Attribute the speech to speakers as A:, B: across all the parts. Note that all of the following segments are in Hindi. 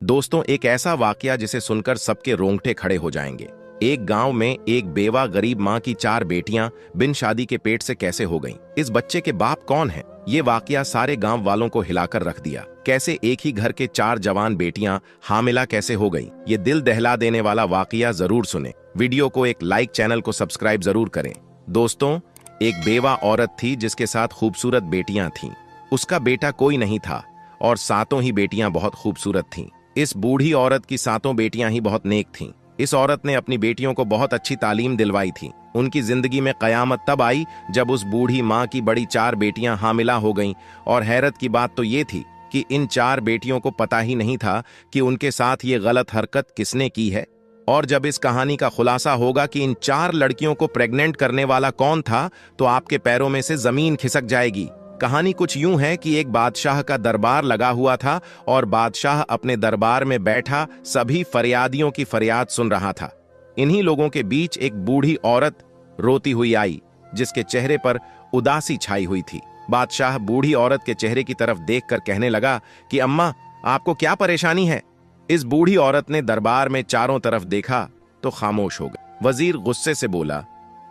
A: दोस्तों, एक ऐसा वाकया जिसे सुनकर सबके रोंगटे खड़े हो जाएंगे। एक गांव में एक बेवा गरीब माँ की 4 बेटियां बिन शादी के पेट से कैसे हो गईं? इस बच्चे के बाप कौन हैं? ये वाकया सारे गांव वालों को हिलाकर रख दिया। कैसे एक ही घर के 4 जवान बेटियां हामिला कैसे हो गईं? ये दिल दहला देने वाला वाकया जरूर सुने। वीडियो को एक लाइक, चैनल को सब्सक्राइब जरूर करें। दोस्तों, एक बेवा औरत थी जिसके साथ खूबसूरत बेटियां थीं। उसका बेटा कोई नहीं था और 7 ही बेटियां बहुत खूबसूरत थीं। इस बूढ़ी औरत की 7 बेटियां ही बहुत नेक थीं। इस औरत ने अपनी बेटियों को बहुत अच्छी तालीम दिलवाई थी। उनकी जिंदगी में कयामत तब आई जब उस बूढ़ी माँ की बड़ी 4 बेटियां हामिला हो गईं। और हैरत की बात तो ये थी कि इन 4 बेटियों को पता ही नहीं था कि उनके साथ ये गलत हरकत किसने की है। और जब इस कहानी का खुलासा होगा कि इन 4 लड़कियों को प्रेग्नेंट करने वाला कौन था, तो आपके पैरों में से जमीन खिसक जाएगी। कहानी कुछ यूं है कि एक बादशाह का दरबार लगा हुआ था और बादशाह अपने दरबार में बैठा सभी फरियादियों की फरियाद सुन रहा था। इन्हीं लोगों के बीच एक बूढ़ी औरत रोती हुई आई, जिसके चेहरे पर उदासी छाई हुई थी। बादशाह बूढ़ी औरत के चेहरे की तरफ देखकर कहने लगा कि अम्मा, आपको क्या परेशानी है? इस बूढ़ी औरत ने दरबार में चारों तरफ देखा तो खामोश हो गई। वजीर गुस्से से बोला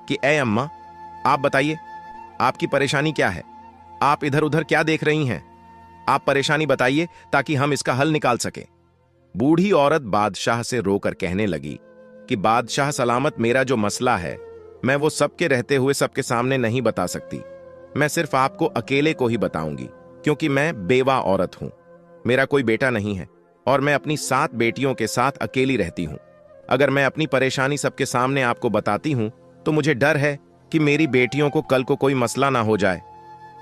A: कि ए अम्मा, आप बताइए, आपकी परेशानी क्या है? आप इधर उधर क्या देख रही हैं? आप परेशानी बताइए ताकि हम इसका हल निकाल सकें। बूढ़ी औरत बादशाह से रोकर कहने लगी कि बादशाह सलामत, मेरा जो मसला है मैं वो सबके रहते हुए सबके सामने नहीं बता सकती। मैं सिर्फ आपको अकेले को ही बताऊंगी, क्योंकि मैं बेवा औरत हूं। मेरा कोई बेटा नहीं है और मैं अपनी 7 बेटियों के साथ अकेली रहती हूं। अगर मैं अपनी परेशानी सबके सामने आपको बताती हूं तो मुझे डर है कि मेरी बेटियों को कल को कोई मसला ना हो जाए,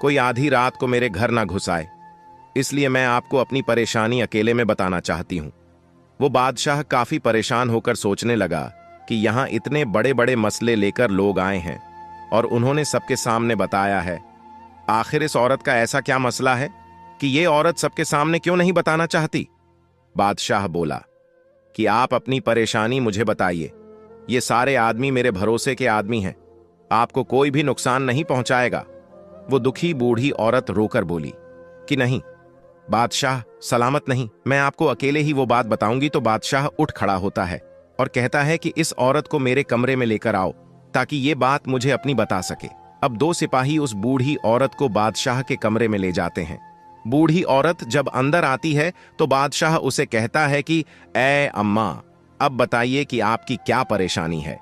A: कोई आधी रात को मेरे घर ना घुस आए। इसलिए मैं आपको अपनी परेशानी अकेले में बताना चाहती हूं। वो बादशाह काफी परेशान होकर सोचने लगा कि यहां इतने बड़े बड़े मसले लेकर लोग आए हैं और उन्होंने सबके सामने बताया है। आखिर इस औरत का ऐसा क्या मसला है कि ये औरत सबके सामने क्यों नहीं बताना चाहती? बादशाह बोला कि आप अपनी परेशानी मुझे बताइए। ये सारे आदमी मेरे भरोसे के आदमी हैं, आपको कोई भी नुकसान नहीं पहुंचाएगा। वो दुखी बूढ़ी औरत रोकर बोली कि नहीं बादशाह, सलामत नहीं, मैं आपको अकेले ही वो बात बताऊंगी। तो बादशाह उठ खड़ा होता है और कहता है कि इस औरत को मेरे कमरे में लेकर आओ ताकि ये बात मुझे अपनी बता सके। अब 2 सिपाही उस बूढ़ी औरत को बादशाह के कमरे में ले जाते हैं। बूढ़ी औरत जब अंदर आती है तो बादशाह उसे कहता है कि ए अम्मा, अब बताइए कि आपकी क्या परेशानी है।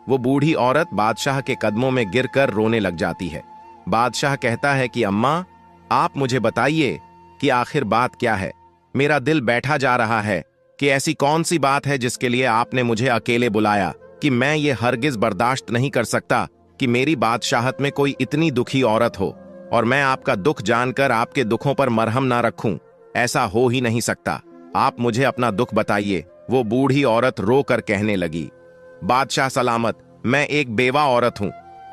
A: वो बूढ़ी औरत बादशाह के कदमों में गिरकर रोने लग जाती है। बादशाह कहता है कि अम्मा, आप मुझे बताइए कि आखिर बात क्या है। मेरा दिल बैठा जा रहा है कि ऐसी कौन सी बात है जिसके लिए आपने मुझे अकेले बुलाया, कि मैं ये हरगिज बर्दाश्त नहीं कर सकता कि मेरी बादशाहत में कोई इतनी दुखी औरत हो और मैं आपका दुख जानकर आपके दुखों पर मरहम ना रखूं। ऐसा हो ही नहीं सकता। आप मुझे अपना दुख बताइए। वो बूढ़ी औरत रो कर कहने लगी, बादशाह सलामत, मैं एक बेवा औरत हूं।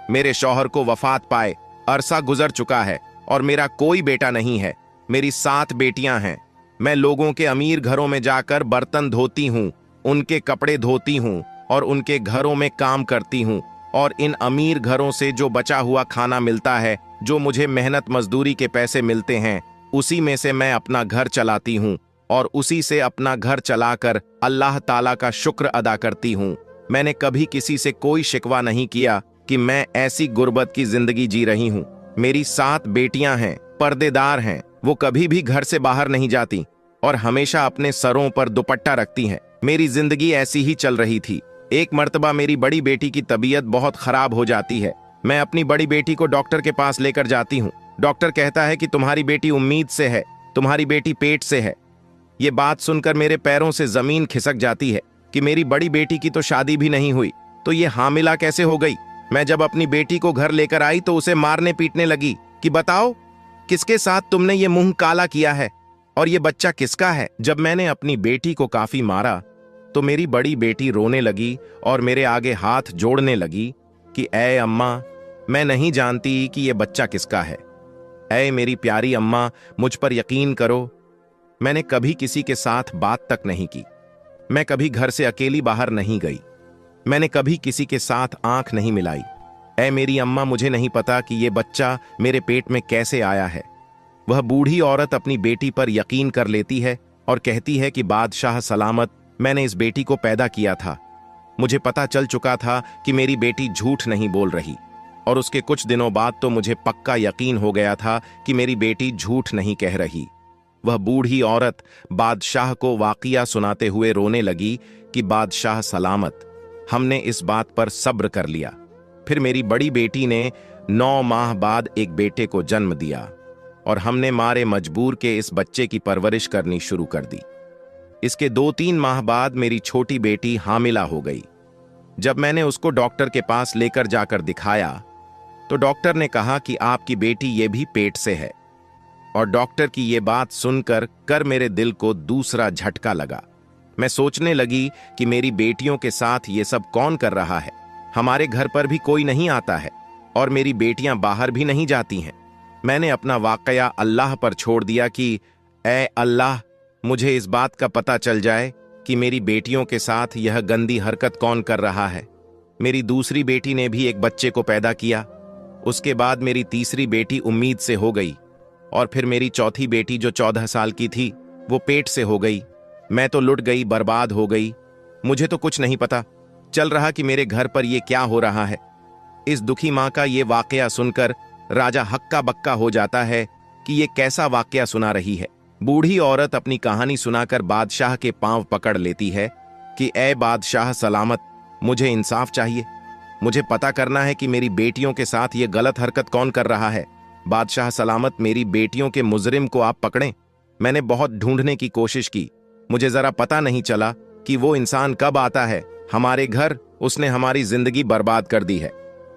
A: मेरे शौहर को वफात पाए अरसा गुजर चुका है और मेरा कोई बेटा नहीं है। मेरी 7 बेटियां हैं। मैं लोगों के अमीर घरों में जाकर बर्तन धोती हूँ, उनके कपड़े धोती हूँ और उनके घरों में काम करती हूँ। और इन अमीर घरों से जो बचा हुआ खाना मिलता है, जो मुझे मेहनत मजदूरी के पैसे मिलते हैं, उसी में से मैं अपना घर चलाती हूँ और उसी से अपना घर चलाकर अल्लाह ताला का शुक्र अदा करती हूँ। मैंने कभी किसी से कोई शिकवा नहीं किया कि मैं ऐसी गुर्बत की जिंदगी जी रही हूँ। मेरी 7 बेटियां हैं, पर्देदार हैं, वो कभी भी घर से बाहर नहीं जाती और हमेशा अपने सरों पर दुपट्टा रखती हैं। मेरी जिंदगी ऐसी ही चल रही थी। एक मर्तबा मेरी बड़ी बेटी की तबीयत बहुत खराब हो जाती है। मैं अपनी बड़ी बेटी को डॉक्टर के पास लेकर जाती हूँ। डॉक्टर कहता है कि तुम्हारी बेटी उम्मीद से है, तुम्हारी बेटी पेट से है। ये बात सुनकर मेरे पैरों से जमीन खिसक जाती है कि मेरी बड़ी बेटी की तो शादी भी नहीं हुई, तो ये हामिला कैसे हो गई? मैं जब अपनी बेटी को घर लेकर आई तो उसे मारने पीटने लगी कि बताओ, किसके साथ तुमने ये मुंह काला किया है और ये बच्चा किसका है? जब मैंने अपनी बेटी को काफी मारा तो मेरी बड़ी बेटी रोने लगी और मेरे आगे हाथ जोड़ने लगी कि ए अम्मा, मैं नहीं जानती कि ये बच्चा किसका है। ए मेरी प्यारी अम्मा, मुझ पर यकीन करो, मैंने कभी किसी के साथ बात तक नहीं की। मैं कभी घर से अकेली बाहर नहीं गई। मैंने कभी किसी के साथ आंख नहीं मिलाई। ऐ मेरी अम्मा, मुझे नहीं पता कि ये बच्चा मेरे पेट में कैसे आया है। वह बूढ़ी औरत अपनी बेटी पर यकीन कर लेती है और कहती है कि बादशाह सलामत, मैंने इस बेटी को पैदा किया था। मुझे पता चल चुका था कि मेरी बेटी झूठ नहीं बोल रही, और उसके कुछ दिनों बाद तो मुझे पक्का यकीन हो गया था कि मेरी बेटी झूठ नहीं कह रही। वह बूढ़ी औरत बादशाह को वाकिया सुनाते हुए रोने लगी कि बादशाह सलामत, हमने इस बात पर सब्र कर लिया। फिर मेरी बड़ी बेटी ने 9 माह बाद एक बेटे को जन्म दिया और हमने मारे मजबूर के इस बच्चे की परवरिश करनी शुरू कर दी। इसके 2-3 माह बाद मेरी छोटी बेटी हामिला हो गई। जब मैंने उसको डॉक्टर के पास लेकर जाकर दिखाया तो डॉक्टर ने कहा कि आपकी बेटी ये भी पेट से है। और डॉक्टर की ये बात सुनकर मेरे दिल को दूसरा झटका लगा। मैं सोचने लगी कि मेरी बेटियों के साथ ये सब कौन कर रहा है। हमारे घर पर भी कोई नहीं आता है और मेरी बेटियां बाहर भी नहीं जाती हैं। मैंने अपना वाकया अल्लाह पर छोड़ दिया कि ऐ अल्लाह, मुझे इस बात का पता चल जाए कि मेरी बेटियों के साथ यह गंदी हरकत कौन कर रहा है। मेरी दूसरी बेटी ने भी एक बच्चे को पैदा किया। उसके बाद मेरी तीसरी बेटी उम्मीद से हो गई और फिर मेरी चौथी बेटी जो 14 साल की थी वो पेट से हो गई। मैं तो लुट गई, बर्बाद हो गई। मुझे तो कुछ नहीं पता चल रहा कि मेरे घर पर ये क्या हो रहा है। इस दुखी माँ का ये वाकया सुनकर राजा हक्का बक्का हो जाता है कि ये कैसा वाकया सुना रही है। बूढ़ी औरत अपनी कहानी सुनाकर बादशाह के पांव पकड़ लेती है कि ऐ बादशाह सलामत, मुझे इंसाफ चाहिए। मुझे पता करना है कि मेरी बेटियों के साथ ये गलत हरकत कौन कर रहा है। बादशाह सलामत, मेरी बेटियों के मुजरिम को आप पकड़ें। मैंने बहुत ढूंढने की कोशिश की, मुझे जरा पता नहीं चला कि वो इंसान कब आता है हमारे घर। उसने हमारी जिंदगी बर्बाद कर दी है।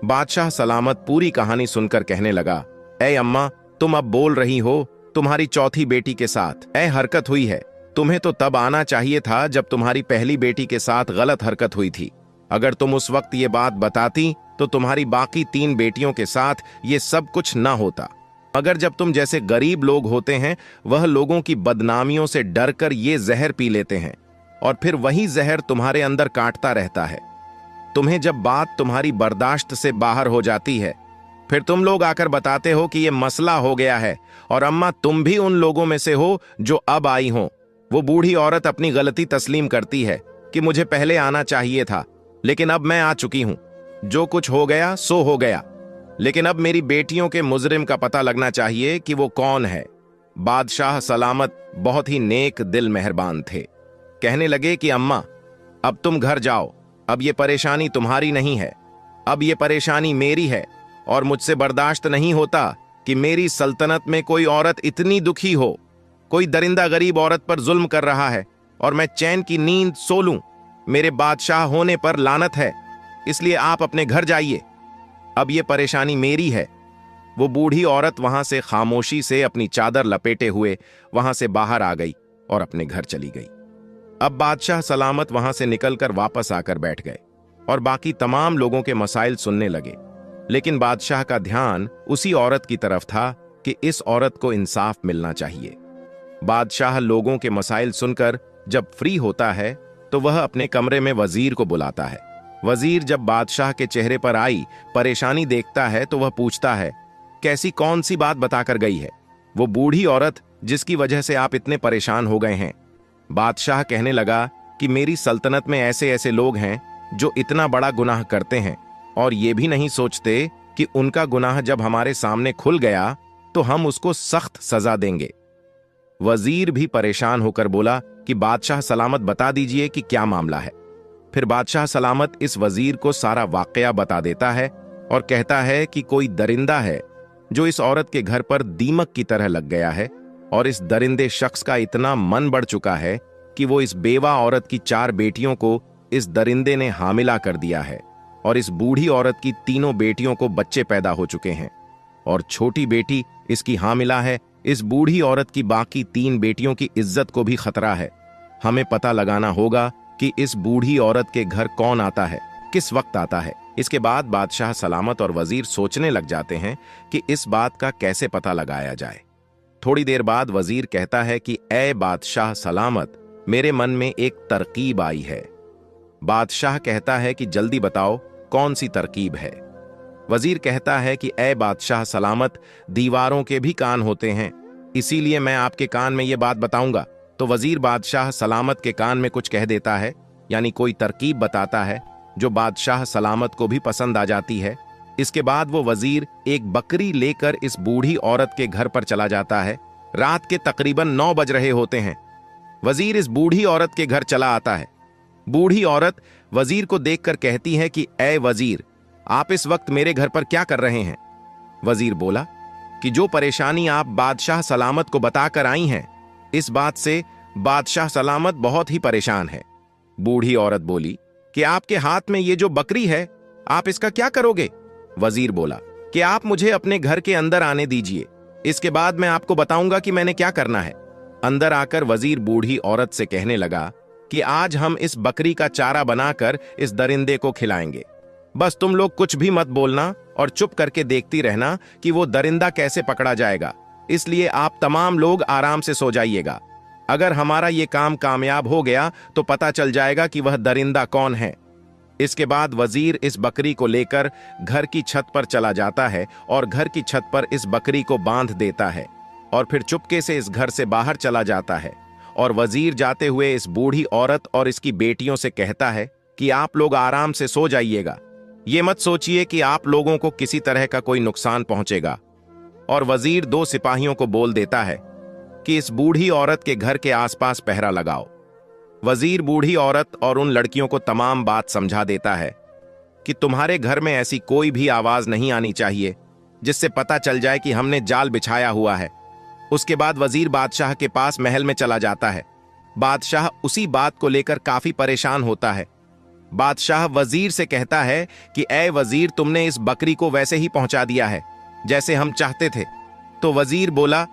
A: बादशाह सलामत पूरी कहानी सुनकर कहने लगा, ऐ अम्मा, तुम अब बोल रही हो तुम्हारी चौथी बेटी के साथ ऐ हरकत हुई है। तुम्हें तो तब आना चाहिए था जब तुम्हारी पहली बेटी के साथ गलत हरकत हुई थी। अगर तुम उस वक्त ये बात बताती तो तुम्हारी बाकी 3 बेटियों के साथ ये सब कुछ ना होता। मगर जब तुम जैसे गरीब लोग होते हैं, वह लोगों की बदनामियों से डरकर ये जहर पी लेते हैं और फिर वही जहर तुम्हारे अंदर काटता रहता है। तुम्हें जब बात तुम्हारी बर्दाश्त से बाहर हो जाती है, फिर तुम लोग आकर बताते हो कि ये मसला हो गया है। और अम्मा, तुम भी उन लोगों में से हो जो अब आई हो। वो बूढ़ी औरत अपनी गलती तस्लीम करती है कि मुझे पहले आना चाहिए था, लेकिन अब मैं आ चुकी हूं। जो कुछ हो गया सो हो गया, लेकिन अब मेरी बेटियों के मुजरिम का पता लगना चाहिए कि वो कौन है। बादशाह सलामत बहुत ही नेक दिल मेहरबान थे। कहने लगे कि अम्मा, अब तुम घर जाओ। अब ये परेशानी तुम्हारी नहीं है, अब ये परेशानी मेरी है और मुझसे बर्दाश्त नहीं होता कि मेरी सल्तनत में कोई औरत इतनी दुखी हो। कोई दरिंदा गरीब औरत पर जुल्म कर रहा है और मैं चैन की नींद सो लूं। मेरे बादशाह होने पर लानत है, इसलिए आप अपने घर जाइए। अब ये परेशानी मेरी है। वो बूढ़ी औरत वहां से खामोशी से अपनी चादर लपेटे हुए वहां से बाहर आ गई और अपने घर चली गई। अब बादशाह सलामत वहां से निकलकर वापस आकर बैठ गए और बाकी तमाम लोगों के मसाइल सुनने लगे। लेकिन बादशाह का ध्यान उसी औरत की तरफ था कि इस औरत को इंसाफ मिलना चाहिए। बादशाह लोगों के मसाइल सुनकर जब फ्री होता है तो वह अपने कमरे में वजीर को बुलाता है। वजीर जब बादशाह के चेहरे पर आई परेशानी देखता है तो वह पूछता है, कैसी कौन सी बात बताकर गई है वो बूढ़ी औरत जिसकी वजह से आप इतने परेशान हो गए हैं। बादशाह कहने लगा कि मेरी सल्तनत में ऐसे ऐसे लोग हैं जो इतना बड़ा गुनाह करते हैं और ये भी नहीं सोचते कि उनका गुनाह जब हमारे सामने खुल गया तो हम उसको सख्त सजा देंगे। वजीर भी परेशान होकर बोला कि बादशाह सलामत, बता दीजिए कि क्या मामला है। फिर बादशाह सलामत इस वजीर को सारा वाकया बता देता है और कहता है कि कोई दरिंदा है जो इस औरत के घर पर दीमक की तरह लग गया है और इस दरिंदे शख्स का इतना मन बढ़ चुका है कि वो इस बेवा औरत की 4 बेटियों को इस दरिंदे ने हामिला कर दिया है और इस बूढ़ी औरत की 3 बेटियों को बच्चे पैदा हो चुके हैं और छोटी बेटी इसकी हामिला है। इस बूढ़ी औरत की बाकी 3 बेटियों की इज्जत को भी खतरा है। हमें पता लगाना होगा कि इस बूढ़ी औरत के घर कौन आता है, किस वक्त आता है। इसके बाद बादशाह सलामत और वजीर सोचने लग जाते हैं कि इस बात का कैसे पता लगाया जाए। थोड़ी देर बाद वजीर कहता है कि ऐ बादशाह सलामत, मेरे मन में एक तरकीब आई है। बादशाह कहता है कि जल्दी बताओ कौन सी तरकीब है। वजीर कहता है कि ऐ बादशाह सलामत, दीवारों के भी कान होते हैं, इसीलिए मैं आपके कान में ये बात बताऊंगा तो वजीर बादशाह सलामत के कान में कुछ कह देता है, यानी कोई तरकीब बताता है जो बादशाह सलामत को भी पसंद आ जाती है। इसके बाद वो वजीर एक बकरी लेकर इस बूढ़ी औरत के घर पर चला जाता है। रात के तकरीबन 9 बज रहे होते हैं। वजीर इस बूढ़ी औरत के घर चला आता है। बूढ़ी औरत वजीर को देखकर कहती है कि ऐ वजीर, आप इस वक्त मेरे घर पर क्या कर रहे हैं? वजीर बोला कि जो परेशानी आप बादशाह सलामत को बताकर आई हैं, इस बात से बादशाह सलामत बहुत ही परेशान है। बूढ़ी औरत बोली कि आपके हाथ में ये जो बकरी है, आप इसका क्या करोगे? वजीर बोला कि आप मुझे अपने घर के अंदर आने दीजिए, इसके बाद मैं आपको बताऊंगा कि मैंने क्या करना है। अंदर आकर वजीर बूढ़ी औरत से कहने लगा कि आज हम इस बकरी का चारा बनाकर इस दरिंदे को खिलाएंगे। बस तुम लोग कुछ भी मत बोलना और चुप करके देखती रहना कि वो दरिंदा कैसे पकड़ा जाएगा। इसलिए आप तमाम लोग आराम से सो जाइएगा। अगर हमारा ये काम कामयाब हो गया तो पता चल जाएगा कि वह दरिंदा कौन है। इसके बाद वजीर इस बकरी को लेकर घर की छत पर चला जाता है और घर की छत पर इस बकरी को बांध देता है और फिर चुपके से इस घर से बाहर चला जाता है। और वजीर जाते हुए इस बूढ़ी औरत और इसकी बेटियों से कहता है कि आप लोग आराम से सो जाइएगा, ये मत सोचिए कि आप लोगों को किसी तरह का कोई नुकसान पहुंचेगा। और वजीर 2 सिपाहियों को बोल देता है कि इस बूढ़ी औरत के घर के आसपास पहरा लगाओ। वजीर बूढ़ी औरत और उन लड़कियों को तमाम बात समझा देता है कि तुम्हारे घर में ऐसी कोई भी आवाज नहीं आनी चाहिए जिससे पता चल जाए कि हमने जाल बिछाया हुआ है। उसके बाद वजीर बादशाह के पास महल में चला जाता है। बादशाह उसी बात को लेकर काफी परेशान होता है। बादशाह वजीर से कहता है कि ऐ वजीर, तुमने इस बकरी को वैसे ही पहुंचा दिया है जैसे हम चाहते थे। तो वजीर बोला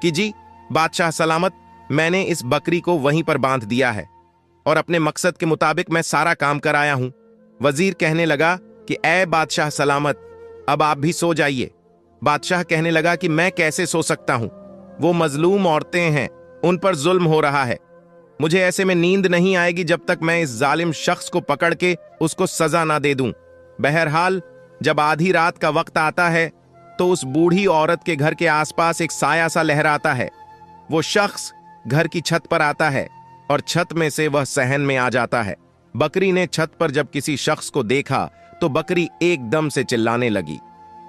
A: कि जी बादशाह सलामत, मैंने इस बकरी को वहीं पर बांध दिया है और अपने मकसद के मुताबिक मैं सारा काम कराया हूं। वजीर कहने लगा कि ऐ बादशाह सलामत, अब आप भी सो जाइए। बादशाह कहने लगा कि मैं कैसे सो सकता हूं, वो मजलूम औरतें हैं, उन पर जुल्म हो रहा है। मुझे ऐसे में नींद नहीं आएगी जब तक मैं इस जालिम शख्स को पकड़ के उसको सजा ना दे दूं। बहरहाल जब आधी रात का वक्त आता है तो उस बूढ़ी औरत के घर के आसपास एक साया सा लहराता है। वो शख्स घर की छत पर आता है और छत में से वह सहन में आ जाता है। बकरी ने छत पर जब किसी शख्स को देखा तो बकरी एकदम से चिल्लाने लगी।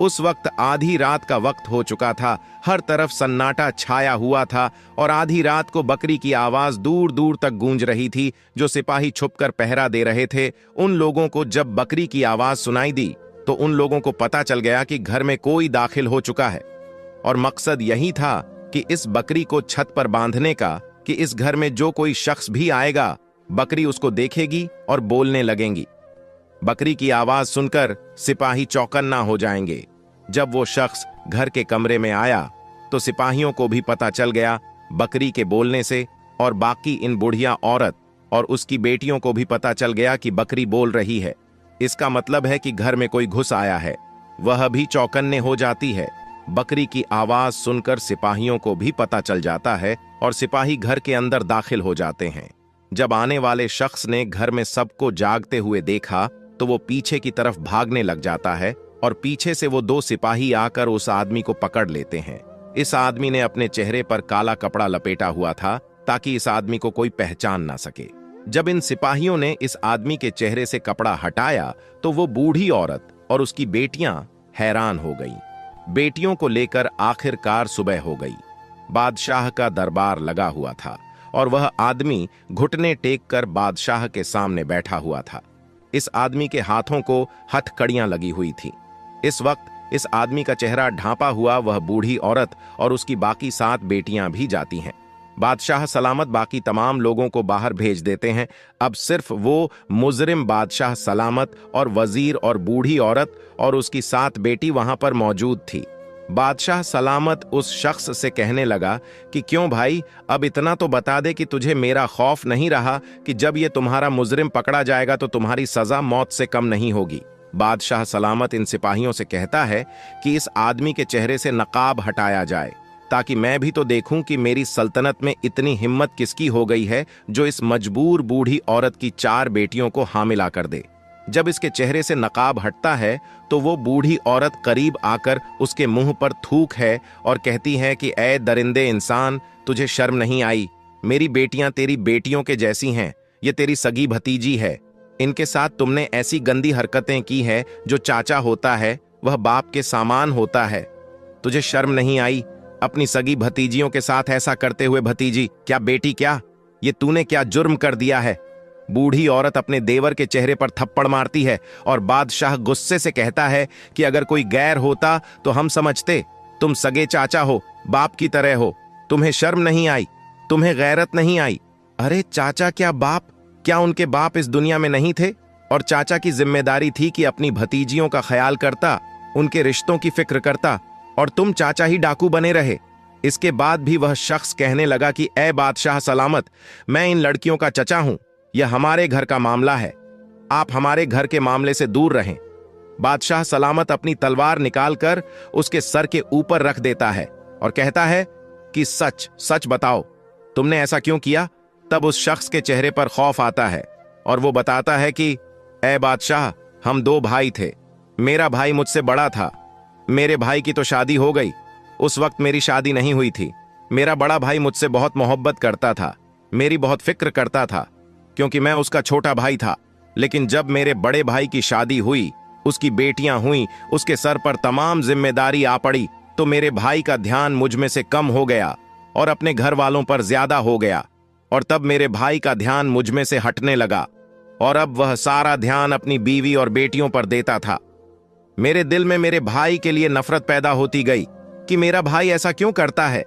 A: उस वक्त आधी रात का वक्त हो चुका था, हर तरफ सन्नाटा छाया हुआ था और आधी रात को बकरी की आवाज दूर दूर तक गूंज रही थी। जो सिपाही छुपकर पहरा दे रहे थे, उन लोगों को जब बकरी की आवाज सुनाई दी तो उन लोगों को पता चल गया कि घर में कोई दाखिल हो चुका है और मकसद यही था कि इस बकरी को छत पर बांधने का कि इस घर में जो कोई शख्स भी आएगा बकरी उसको देखेगी और बोलने लगेंगी। बकरी की आवाज सुनकर सिपाही चौकन्ना हो जाएंगे। जब वो शख्स घर के कमरे में आया तो सिपाहियों को भी पता चल गया बकरी के बोलने से, और बाकी इन बुढ़िया औरत और उसकी बेटियों को भी पता चल गया कि बकरी बोल रही है। इसका मतलब है कि घर में कोई घुस आया है। वह भी चौकन्ने हो जाती है। बकरी की आवाज सुनकर सिपाहियों को भी पता चल जाता है और सिपाही घर के अंदर दाखिल हो जाते हैं। जब आने वाले शख्स ने घर में सबको जागते हुए देखा तो वो पीछे की तरफ भागने लग जाता है और पीछे से वो 2 सिपाही आकर उस आदमी को पकड़ लेते हैं। इस आदमी ने अपने चेहरे पर काला कपड़ा लपेटा हुआ था ताकि इस आदमी को कोई पहचान ना सके। जब इन सिपाहियों ने इस आदमी के चेहरे से कपड़ा हटाया तो वो बूढ़ी औरत और उसकी बेटियां हैरान हो गईं। बेटियों को लेकर आखिरकार सुबह हो गई। बादशाह का दरबार लगा हुआ था और वह आदमी घुटने टेक कर बादशाह के सामने बैठा हुआ था। इस आदमी के हाथों को हथकड़ियां लगी हुई थी। इस वक्त इस आदमी का चेहरा ढांपा हुआ वह बूढ़ी औरत और उसकी बाकी 7 बेटियां भी जाती हैं। बादशाह सलामत बाकी तमाम लोगों को बाहर भेज देते हैं। अब सिर्फ वो मुजरिम बादशाह सलामत और वजीर और बूढ़ी औरत और उसकी 7 बेटी वहां पर मौजूद थी। बादशाह सलामत उस शख्स से कहने लगा कि क्यों भाई, अब इतना तो बता दे कि तुझे मेरा खौफ नहीं रहा कि जब ये तुम्हारा मुजरिम पकड़ा जाएगा तो तुम्हारी सजा मौत से कम नहीं होगी। बादशाह सलामत इन सिपाहियों से कहता है कि इस आदमी के चेहरे से नकाब हटाया जाए ताकि मैं भी तो देखूं कि मेरी सल्तनत में इतनी हिम्मत किसकी हो गई है जो इस मजबूर बूढ़ी औरत की 4 बेटियों को हामिला कर दे। जब इसके चेहरे से नकाब हटता है तो वो बूढ़ी औरत करीब आकर उसके मुंह पर थूक है और कहती है कि ऐ दरिंदे इंसान, तुझे शर्म नहीं आई? मेरी बेटियां तेरी बेटियों के जैसी हैं, ये तेरी सगी भतीजी है। इनके साथ तुमने ऐसी गंदी हरकतें की है। जो चाचा होता है वह बाप के सामान होता है। तुझे शर्म नहीं आई अपनी सगी भतीजियों के साथ ऐसा करते हुए? भतीजी क्या बेटी क्या, ये तूने क्या जुर्म कर दिया है? बूढ़ी औरत अपने देवर के चेहरे पर थप्पड़ मारती है और बादशाह गुस्से से कहता है कि अगर कोई गैर होता तो हम समझते, तुम सगे चाचा हो, बाप की तरह हो। तुम्हें शर्म नहीं आई? तुम्हें गैरत नहीं आई? अरे चाचा क्या बाप, क्या उनके बाप इस दुनिया में नहीं थे? और चाचा की जिम्मेदारी थी कि अपनी भतीजियों का ख्याल करता, उनके रिश्तों की फिक्र करता, और तुम चाचा ही डाकू बने रहे। इसके बाद भी वह शख्स कहने लगा कि ए बादशाह सलामत, मैं इन लड़कियों का चचा हूं, यह हमारे घर का मामला है, आप हमारे घर के मामले से दूर रहें। बादशाह सलामत अपनी तलवार निकालकर उसके सर के ऊपर रख देता है और कहता है कि सच सच बताओ, तुमने ऐसा क्यों किया? तब उस शख्स के चेहरे पर खौफ आता है और वो बताता है कि ए बादशाह, हम 2 भाई थे, मेरा भाई मुझसे बड़ा था, मेरे भाई की तो शादी हो गई, उस वक्त मेरी शादी नहीं हुई थी। मेरा बड़ा भाई मुझसे बहुत मोहब्बत करता था, मेरी बहुत फिक्र करता था, क्योंकि मैं उसका छोटा भाई था। लेकिन जब मेरे बड़े भाई की शादी हुई, उसकी बेटियां हुई, उसके सर पर तमाम जिम्मेदारी आ पड़ी, तो मेरे भाई का ध्यान मुझ में से कम हो गया और अपने घर वालों पर ज्यादा हो गया, और तब मेरे भाई का ध्यान मुझ में से हटने लगा और अब वह सारा ध्यान अपनी बीवी और बेटियों पर देता था। मेरे दिल में मेरे भाई के लिए नफरत पैदा होती गई कि मेरा भाई ऐसा क्यों करता है,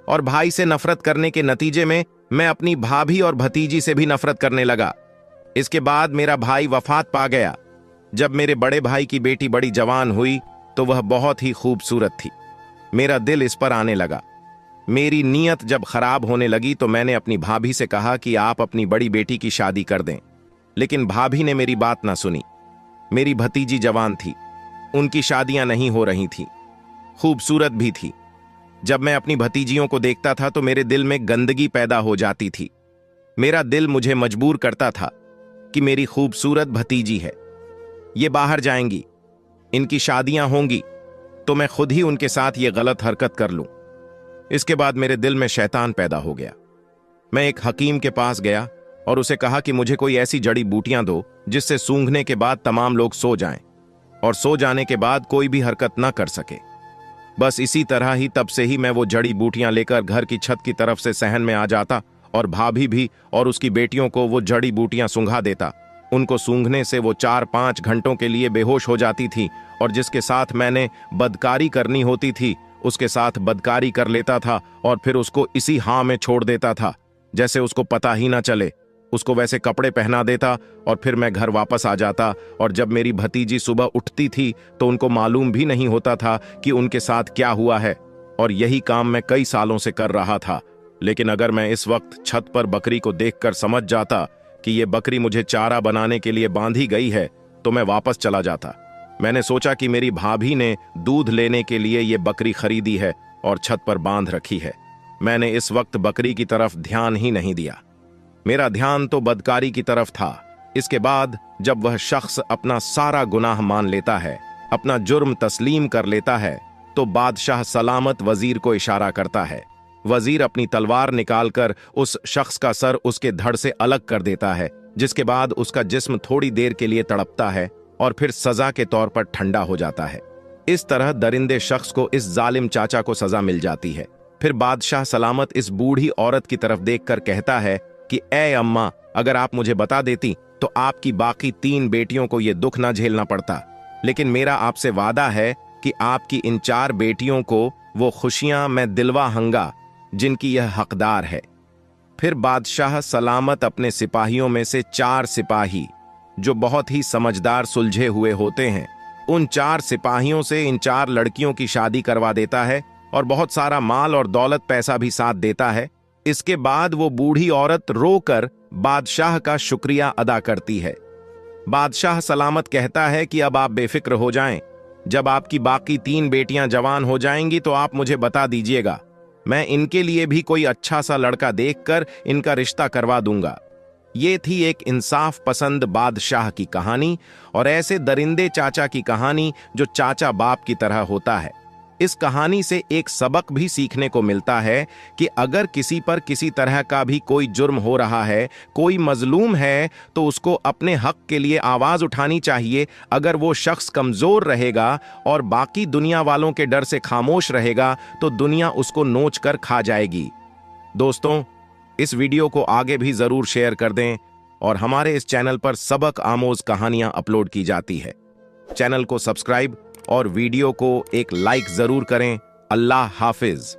A: और भाई से नफरत करने के नतीजे में मैं अपनी भाभी और भतीजी से भी नफरत करने लगा। इसके बाद मेरा भाई वफात पा गया। जब मेरे बड़े भाई की बेटी बड़ी जवान हुई तो वह बहुत ही खूबसूरत थी। मेरा दिल इस पर आने लगा। मेरी नीयत जब खराब होने लगी तो मैंने अपनी भाभी से कहा कि आप अपनी बड़ी बेटी की शादी कर दें, लेकिन भाभी ने मेरी बात ना सुनी। मेरी भतीजी जवान थी, उनकी शादियां नहीं हो रही थी, खूबसूरत भी थी। जब मैं अपनी भतीजियों को देखता था तो मेरे दिल में गंदगी पैदा हो जाती थी। मेरा दिल मुझे मजबूर करता था कि मेरी खूबसूरत भतीजी है, ये बाहर जाएंगी, इनकी शादियां होंगी, तो मैं खुद ही उनके साथ ये गलत हरकत कर लूं। इसके बाद मेरे दिल में शैतान पैदा हो गया। मैं एक हकीम के पास गया और उसे कहा कि मुझे कोई ऐसी जड़ी बूटियां दो जिससे सूंघने के बाद तमाम लोग सो जाएं और सो जाने के बाद कोई भी हरकत ना कर सके। बस इसी तरह ही तब से ही मैं वो जड़ी बूटियां लेकर घर की छत की तरफ से सहन में आ जाता और भाभी भी और उसकी बेटियों को वो जड़ी बूटियां सूंघा देता। उनको सूंघने से वो 4-5 घंटों के लिए बेहोश हो जाती थी और जिसके साथ मैंने बदकारी करनी होती थी उसके साथ बदकारी कर लेता था और फिर उसको इसी हाँ में छोड़ देता था, जैसे उसको पता ही ना चले। उसको वैसे कपड़े पहना देता और फिर मैं घर वापस आ जाता, और जब मेरी भतीजी सुबह उठती थी तो उनको मालूम भी नहीं होता था कि उनके साथ क्या हुआ है। और यही काम मैं कई सालों से कर रहा था। लेकिन अगर मैं इस वक्त छत पर बकरी को देखकर समझ जाता कि ये बकरी मुझे चारा बनाने के लिए बांधी गई है तो मैं वापस चला जाता। मैंने सोचा कि मेरी भाभी ने दूध लेने के लिए ये बकरी खरीदी है और छत पर बांध रखी है। मैंने इस वक्त बकरी की तरफ ध्यान ही नहीं दिया, मेरा ध्यान तो बदकारी की तरफ था। इसके बाद जब वह शख्स अपना सारा गुनाह मान लेता है, अपना जुर्म तस्लीम कर लेता है, तो बादशाह सलामत वजीर को इशारा करता है। वजीर अपनी तलवार निकालकर उस शख्स का सर उसके धड़ से अलग कर देता है, जिसके बाद उसका जिस्म थोड़ी देर के लिए तड़पता है और फिर सजा के तौर पर ठंडा हो जाता है। इस तरह दरिंदे शख्स को इस जालिम चाचा को सजा मिल जाती है। फिर बादशाह सलामत इस बूढ़ी औरत की तरफ देखकर कहता है कि ए अम्मा, अगर आप मुझे बता देती तो आपकी बाकी 3 बेटियों को यह दुख ना झेलना पड़ता। लेकिन मेरा आपसे वादा है कि आपकी इन 4 बेटियों को वो खुशियां मैं दिलवा हंगा जिनकी यह हकदार है। फिर बादशाह सलामत अपने सिपाहियों में से 4 सिपाही जो बहुत ही समझदार सुलझे हुए होते हैं, उन 4 सिपाहियों से इन 4 लड़कियों की शादी करवा देता है और बहुत सारा माल और दौलत पैसा भी साथ देता है। इसके बाद वो बूढ़ी औरत रोकर बादशाह का शुक्रिया अदा करती है। बादशाह सलामत कहता है कि अब आप बेफिक्र हो जाएं, जब आपकी बाकी 3 बेटियां जवान हो जाएंगी तो आप मुझे बता दीजिएगा, मैं इनके लिए भी कोई अच्छा सा लड़का देखकर इनका रिश्ता करवा दूंगा। ये थी एक इंसाफ पसंद बादशाह की कहानी और ऐसे दरिंदे चाचा की कहानी जो चाचा बाप की तरह होता है। इस कहानी से एक सबक भी सीखने को मिलता है कि अगर किसी पर किसी तरह का भी कोई जुर्म हो रहा है, कोई मजलूम है, तो उसको अपने हक के लिए आवाज उठानी चाहिए। अगर वो शख्स कमजोर रहेगा और बाकी दुनिया वालों के डर से खामोश रहेगा तो दुनिया उसको नोच कर खा जाएगी। दोस्तों, इस वीडियो को आगे भी जरूर शेयर कर दें और हमारे इस चैनल पर सबक आमोज कहानियां अपलोड की जाती है। चैनल को सब्सक्राइब और वीडियो को एक लाइक जरूर करें। अल्लाह हाफिज।